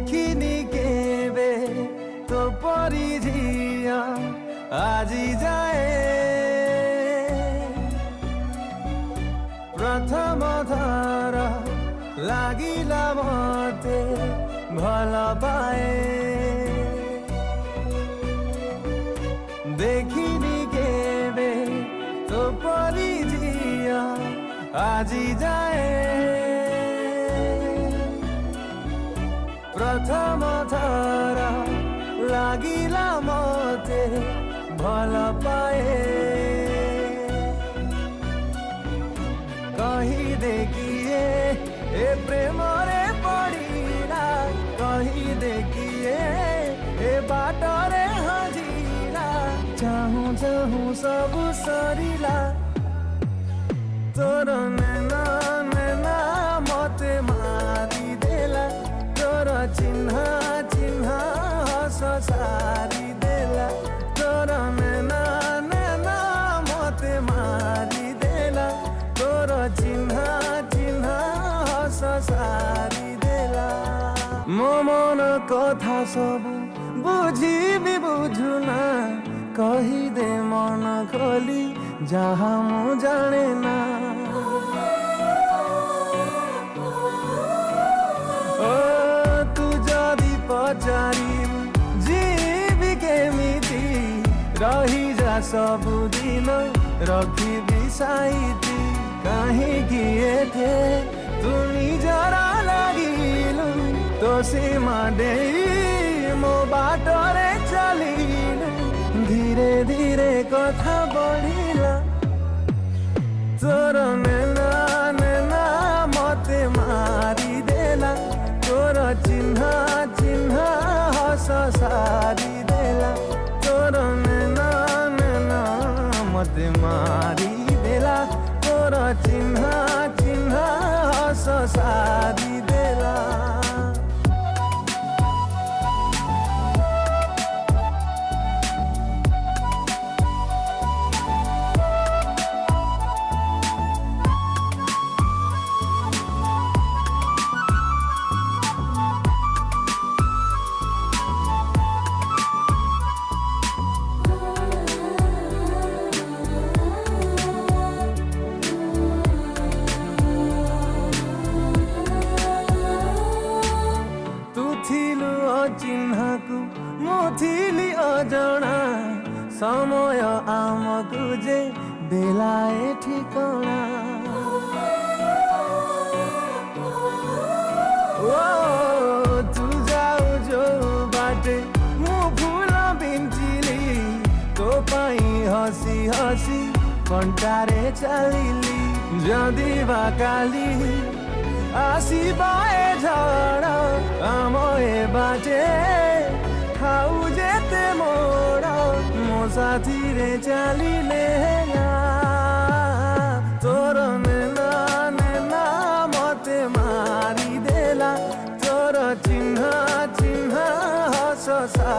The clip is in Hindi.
देखिनी केबे तो परी झिया আজি जाए प्रथम थर लागिला मते भल पाए देखिनी केबे तो परी झिया আজি जाए प्रथम थर लागिला मते भल पाए कही देखिए ए प्रेम रे पड़ीला कही देखिए ए बाटरे हजीला चाहूं चाहूं सब सरीला तोर नैना नैना मते मारी देला तोर चिन्ह चिन्ह हस सारी देला तोर नैना नैना मते मारी देला तोर चिन्ह चिन्ह हस सारी देला मो मन कथा सब बुझी बुझुना कही दे मन खोली जहाँ मु जाने ना ओ तू जदि पचारी जीवी केमिति रही जा सबुदिन रखी साइती कहीं किए थे तू निजरा लगिलु तो सीमा दे मो बाटरे चलिलु धीरे धीरे कथा बढ़िला तोर नैना नैना मते मारी देला तोर चिन्ह चिन्ह हस सारी देला तोर नैना नैना मते मारी देला तोर चिन्ह चिन्ह हस सारी देला चिन्हकु मुथिली अजणा समय आमकु जे देलाए ठिकणा ओ तू जाऊ जो बाटे मु फूल बिंचिली तो पाई हसी हसी कंटारे चलिली जदि बा काली आसीबाए झड़ आम ए बाटे खाऊ जेते मोड़ मो साथी रे चलिले तोर नैना नैना मते मारी देला तोर चिन्ह चिन्ह हस सा